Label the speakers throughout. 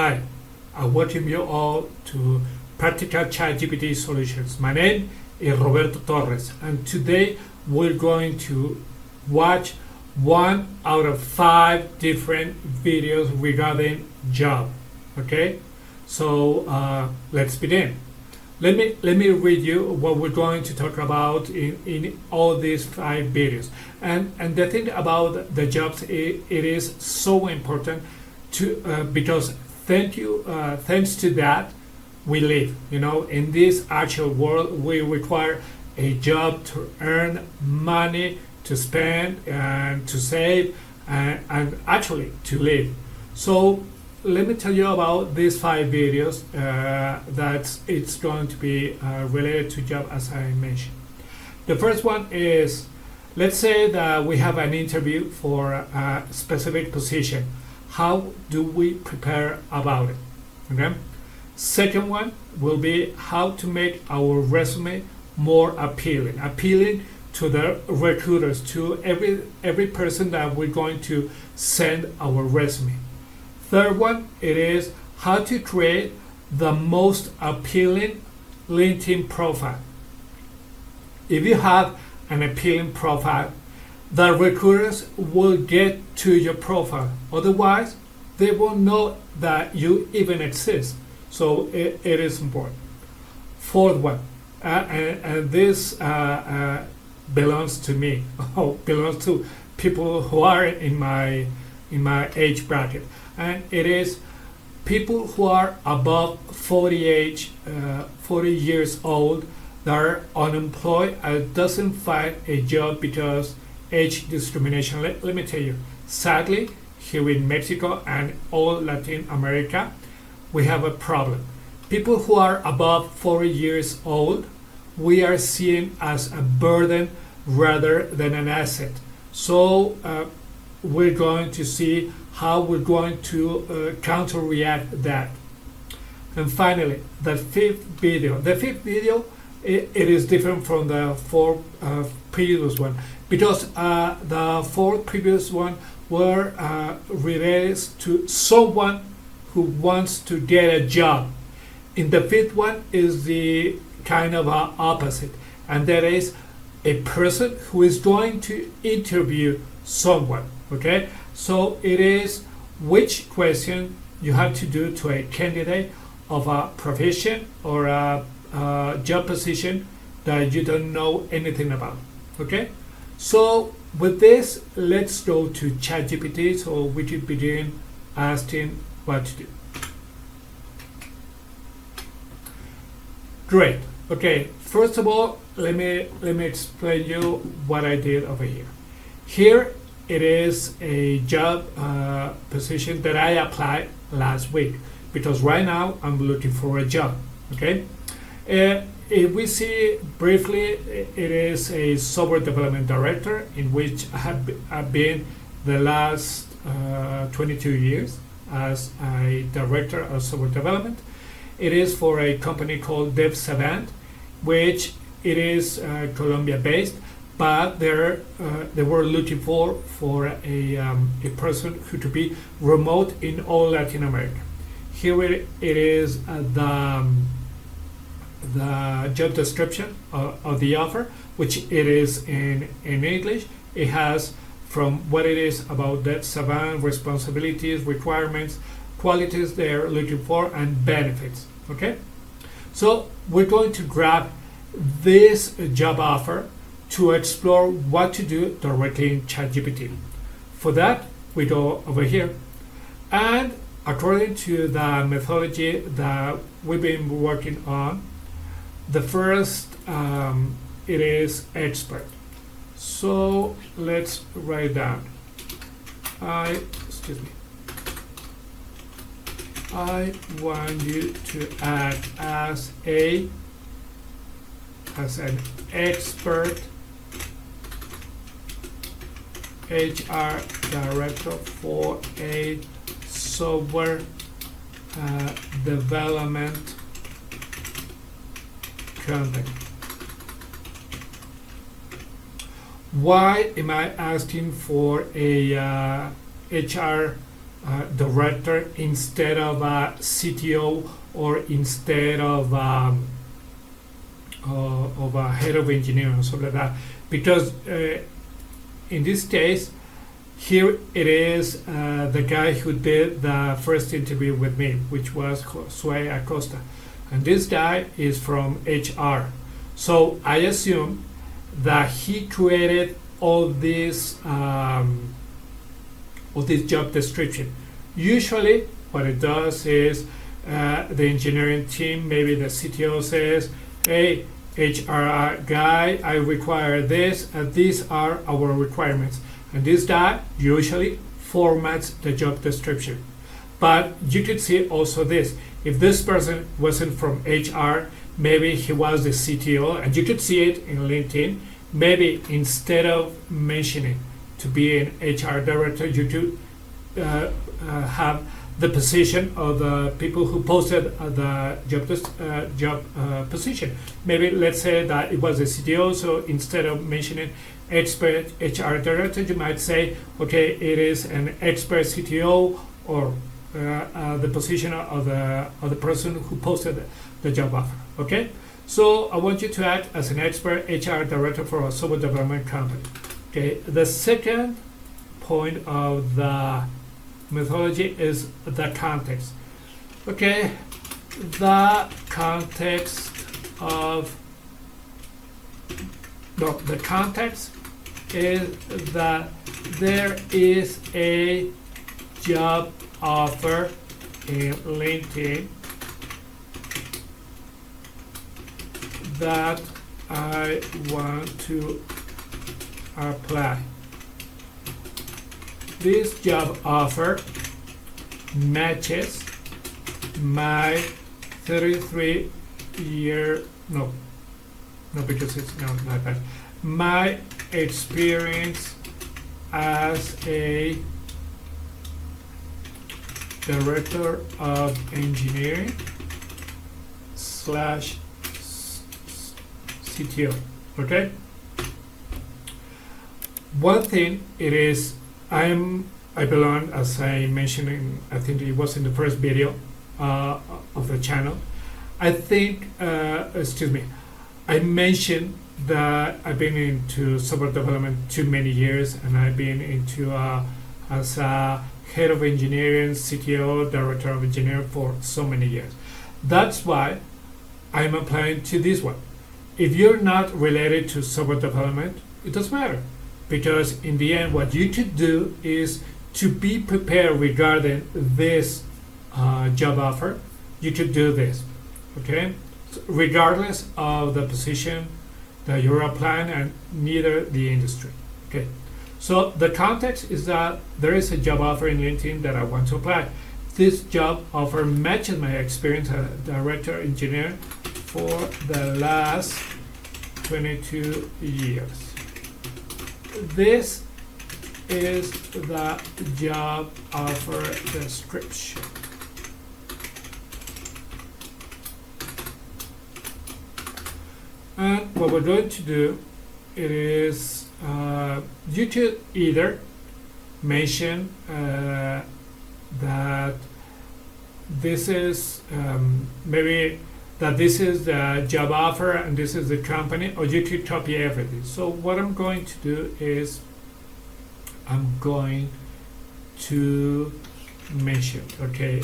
Speaker 1: Hi, I welcome you all to Practical ChatGPT Solutions. My name is Roberto Torres, and today we're going to watch 1 out of 5 different videos regarding job. Okay, so let's begin. Let me read you what we're going to talk about in all these 5 videos. And the thing about the jobs, it is so important to because thanks to that we live. You know, in this actual world, we require a job to earn money, to spend, and to save, and actually to live. So let me tell you about these 5 videos that it's going to be related to job, as I mentioned. The first one is, let's say that we have an interview for a specific position. How do we prepare about it? Okay. Second one will be how to make our resume more appealing to the recruiters, to every person that we're going to send our resume. Third one, it is how to create the most appealing LinkedIn profile. If you have an appealing profile, the recruiters will get to your profile. Otherwise, they won't know that you even exist. So it is important. Fourth one, and this belongs to me, belongs to people who are in my age bracket, and it is people who are above 40 years old that are unemployed and doesn't find a job because age discrimination. Let me tell you, sadly, here in Mexico and all Latin America, we have a problem. People who are above 40 years old, we are seen as a burden rather than an asset. So we're going to see how we're going to counter-react that. And finally, the fifth video. The fifth video, it is different from the 4 previous one, because the 4 previous one were related to someone who wants to get a job. In the fifth one is the kind of opposite, and that is a person who is going to interview someone. Okay, so it is which question you have to do to a candidate of a profession or a job position that you don't know anything about. Okay, so with this, let's go to ChatGPT so we can begin asking what to do. Great. Okay, first of all, let me explain you what I did over here. Here it is a job position that I applied last week, because right now I'm looking for a job. Okay, if we see briefly, it is a software development director, in which I've been the last 22 years as a director of software development. It is for a company called Dev Savant, which it is Colombia based, but they were looking for a person who to be remote in all Latin America. Here it is the job description of the offer, which it is in English. It has from what it is about that Savant, responsibilities, requirements, qualities they're looking for, and benefits. Okay, so we're going to grab this job offer to explore what to do directly in ChatGPT. For that, we go over here, and according to the methodology that we've been working on, the first it is expert. So let's write down. I want you to act as an expert HR director for a software development company. Why am I asking for a HR director instead of a CTO or instead of a head of engineering or something like that. Because in this case, here it is the guy who did the first interview with me, which was Josue Acosta. And this guy is from HR. So I assume that he created all this job description. Usually what it does is the engineering team, maybe the CTO says, hey, HR guy, I require this, and these are our requirements. And this guy usually formats the job description. But you could see also this. If this person wasn't from HR, maybe he was the CTO, and you could see it in LinkedIn. Maybe instead of mentioning to be an HR director, you could have the position of the people who posted the job position. Maybe let's say that it was a CTO, so instead of mentioning expert HR director, you might say, okay, it is an expert CTO, or the position of the person who posted the job offer. Okay, so I want you to act as an expert HR director for a software development company. Okay, the second point of the methodology is the context. Okay, the context is that there is a job offer in LinkedIn that I want to apply. This job offer matches my 33-year, no, because it's not bad, my experience as a director of engineering / CTO. Okay. One thing it is, I belong, as I mentioned in, I think it was in the first video of the channel. I think, I mentioned that I've been into software development too many years, and I've been into as a head of engineering, CTO, director of engineering for so many years. That's why I'm applying to this one. If you're not related to software development, it doesn't matter, because in the end, what you could do is to be prepared regarding this job offer. You could do this, okay? So regardless of the position that you're applying, and neither the industry, okay? So the context is that there is a job offer in LinkedIn that I want to apply. This job offer matches my experience as a director engineer for the last 22 years. This is the job offer description. And what we're going to do is you could either mention that this is maybe that this is the job offer and this is the company, or you could copy everything. So what I'm going to do is I'm going to mention, okay,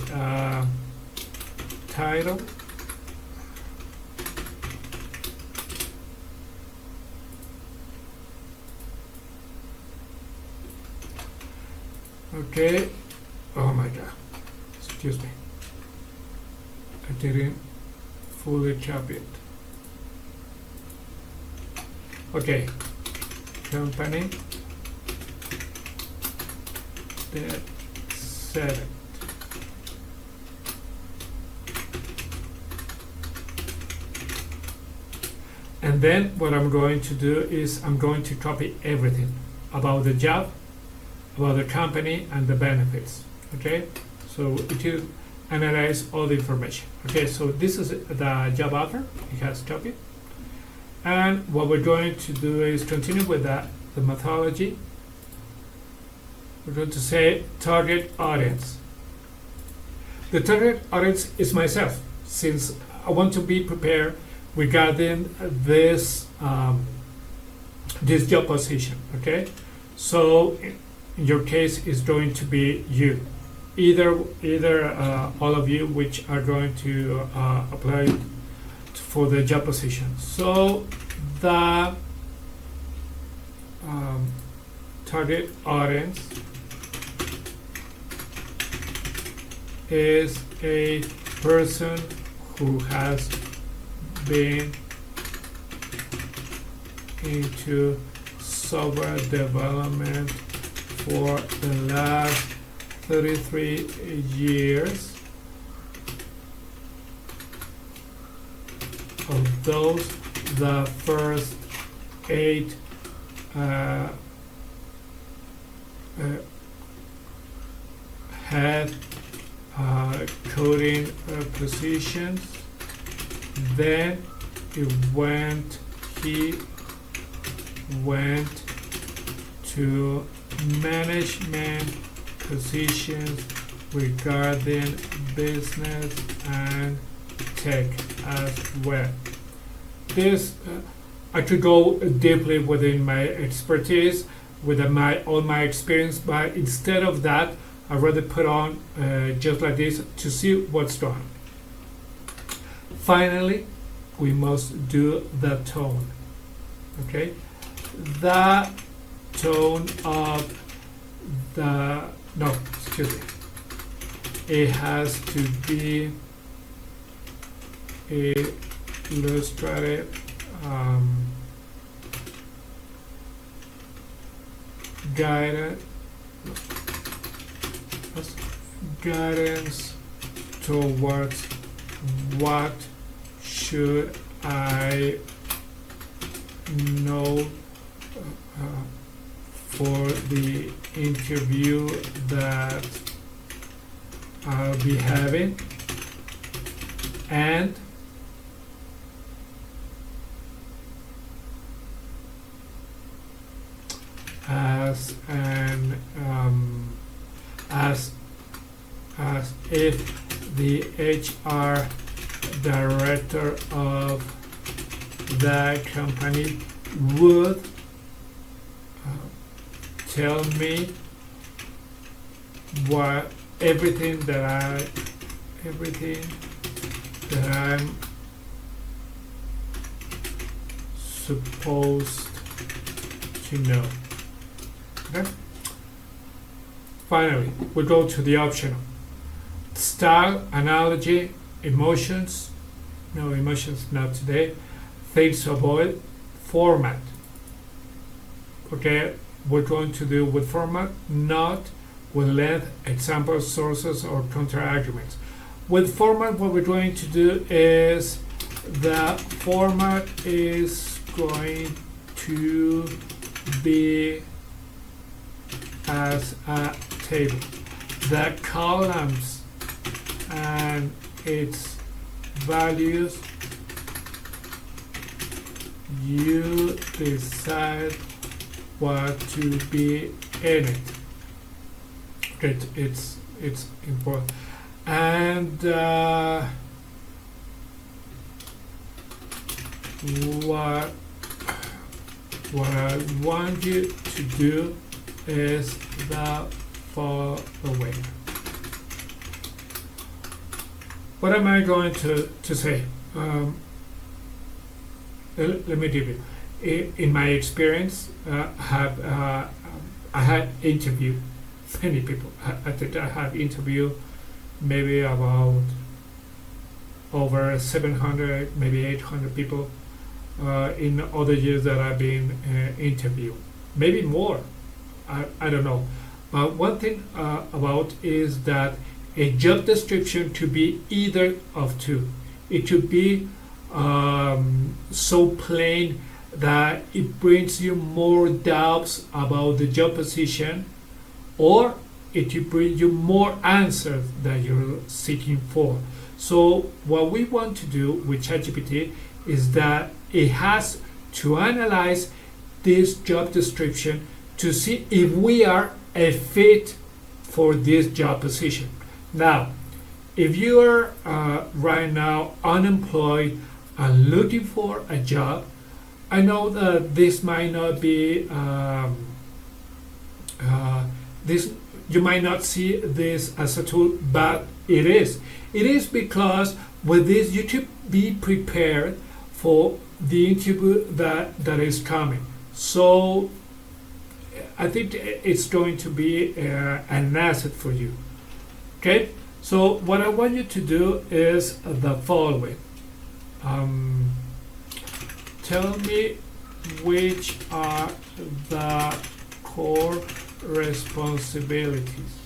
Speaker 1: title, okay, oh my god, excuse me, I didn't fully copy it. Okay, company that said it. And then what I'm going to do is I'm going to copy everything about the job, about the company, and the benefits. Okay, so it will analyze all the information. Okay, so this is the job offer. It has copied. And what we're going to do is continue with the methodology. we're going to say target audience. The target audience is myself, since I want to be prepared regarding this job position. Okay, so in your case, it's going to be you, either all of you which are going to apply for the job position. So the target audience is a person who has been into software development for the last 33 years. Of those, the first 8 had coding positions. Then he went to management positions regarding business and tech as well. This I could go deeply within my expertise, with all my experience, but instead of that, I'd rather put on just like this to see what's going on. Finally, we must do the tone. Okay, the tone of it has to be illustrative, guidance towards what should I know for the interview that I'll be having, and as if the HR director of the company would tell me what everything that I'm supposed to know. Okay? Finally, we go to the optional. Style, analogy, emotions. No emotions, not today. Things to avoid. Format. Okay, we're going to do with format, not with length, examples, sources, or counter arguments. With format, what we're going to do is the format is going to be as a table. The columns and its values, you decide what to be in it. Okay, it's important. And what I want you to do is the following. What am I going to say? Let me give you. In my experience, I had interviewed many people. I think I have interviewed maybe about over 700, maybe 800 people in other years that I've been interviewed. Maybe more. I don't know. But one thing about is that a job description to be either of two. It should be so plain that it brings you more doubts about the job position, or it should bring you more answers that you're seeking for. So what we want to do with ChatGPT is that it has to analyze this job description to see if we are a fit for this job position. Now, if you are right now unemployed and looking for a job, I know that this might not be this. You might not see this as a tool, but it is. It is because with this, you should be prepared for the interview that is coming. So I think it's going to be an asset for you. Okay. So what I want you to do is the following. Tell me which are the core responsibilities.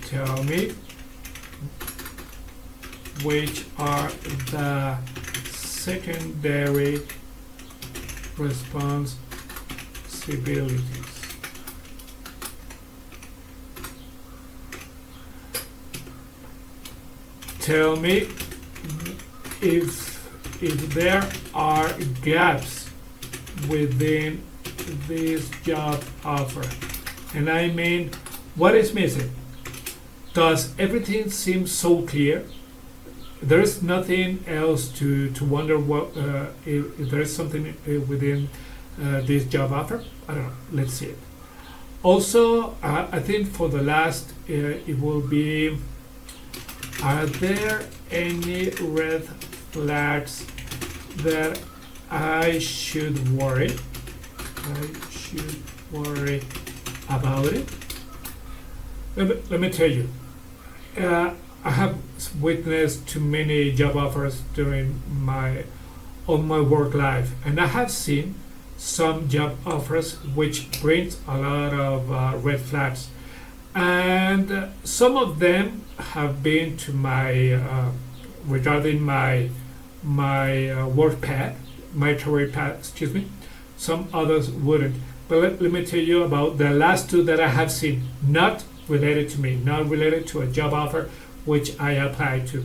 Speaker 1: Tell me which are the secondary responsibilities. Tell me if there are gaps within this job offer. And I mean, what is missing? Does everything seem so clear? There's nothing else to wonder what if there's something within this job offer. I don't know. Let's see it. Also, I think for the last, it will be: are there any red flags that I should worry? I should worry about it. Let me tell you. I have witnessed too many job offers during my work life, and I have seen some job offers which brings a lot of red flags, and some of them have been to my regarding my work path, my career path. Excuse me. Some others wouldn't. But let me tell you about the last two that I have seen, not related to me, not related to a job offer which I applied to.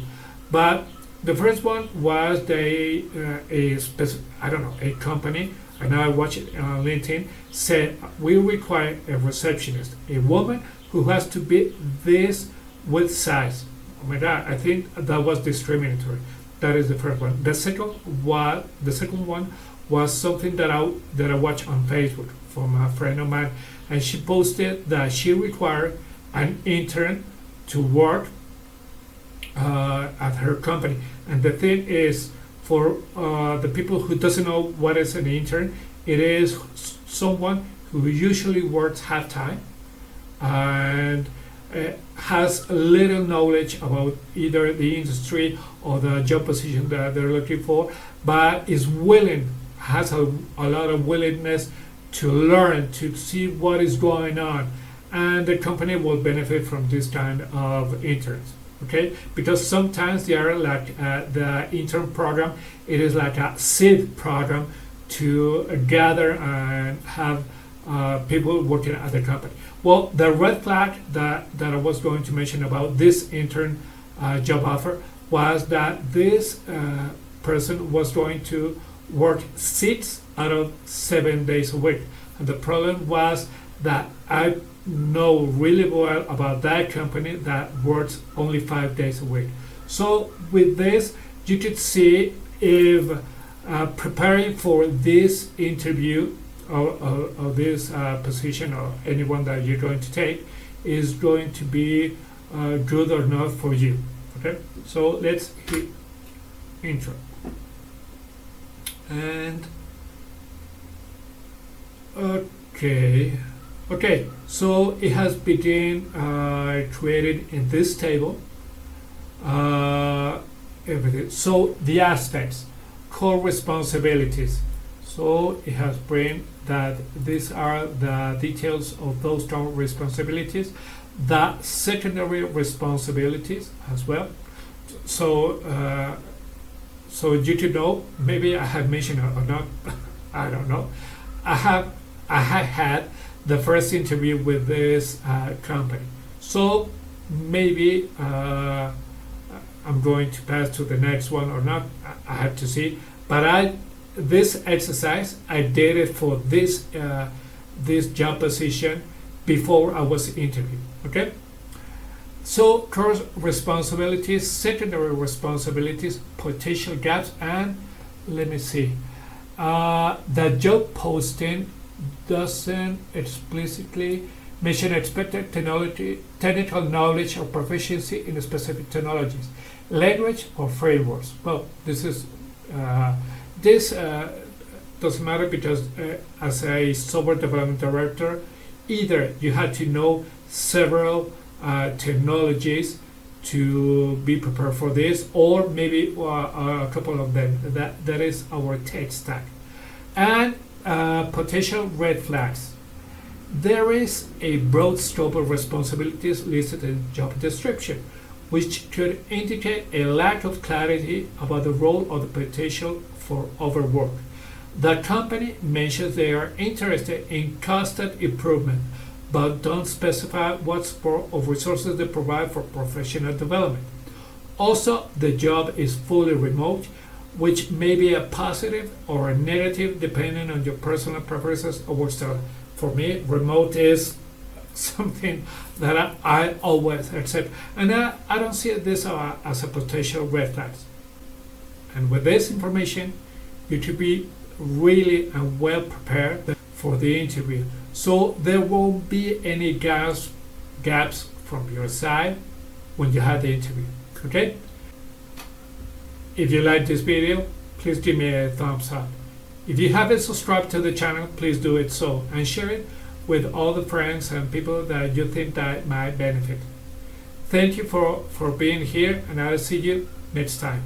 Speaker 1: But the first one was a company, and I watched it on LinkedIn, said we require a receptionist, a woman who has to be this with size. Oh my God, I think that was discriminatory. That is the first one. The second one was something that I watched on Facebook from a friend of mine, and she posted that she required an intern to work at her company. And the thing is, for the people who doesn't know what is an intern, it is someone who usually works half time and has little knowledge about either the industry or the job position that they're looking for, but is willing, has a lot of willingness to learn, to see what is going on, and the company will benefit from this kind of interns. Okay, because sometimes they are like the intern program, it is like a seed program to gather and have people working at the company. Well, the red flag that I was going to mention about this intern job offer was that this person was going to work 6 out of 7 days a week. And the problem was that I know really well about that company that works only 5 days a week. So with this, you could see if preparing for this interview or this position or anyone that you're going to take is going to be good or not for you. Okay, so let's hit intro. And okay, so it has been created in this table. Everything. So the aspects, core responsibilities. So it has been that these are the details of those core responsibilities, the secondary responsibilities as well. So so you could know, maybe I have mentioned it or not, I don't know. I have had the first interview with this company. So maybe I'm going to pass to the next one or not. I have to see. But this exercise I did it for this job position before I was interviewed. Okay. So core responsibilities, secondary responsibilities, potential gaps, and let me see. The job posting doesn't explicitly mention expected technical knowledge or proficiency in specific technologies, language, or frameworks. Well, this doesn't matter because as a software development director, either you had to know several technologies to be prepared for this, or maybe a couple of them. That is our tech stack. And potential red flags. There is a broad scope of responsibilities listed in the job description, which could indicate a lack of clarity about the role or the potential for overwork. The company mentions they are interested in constant improvement, but don't specify what support or resources they provide for professional development. Also, the job is fully remote, which may be a positive or a negative depending on your personal preferences or work style. For me, remote is something that I always accept, and I don't see this as a potential red flag. And with this information, you should be really and well prepared for the interview. So there won't be any gaps from your side when you have the interview. Okay? If you like this video, please give me a thumbs up. If you haven't subscribed to the channel, please do it so and share it with all the friends and people that you think that might benefit. Thank you for being here, and I'll see you next time.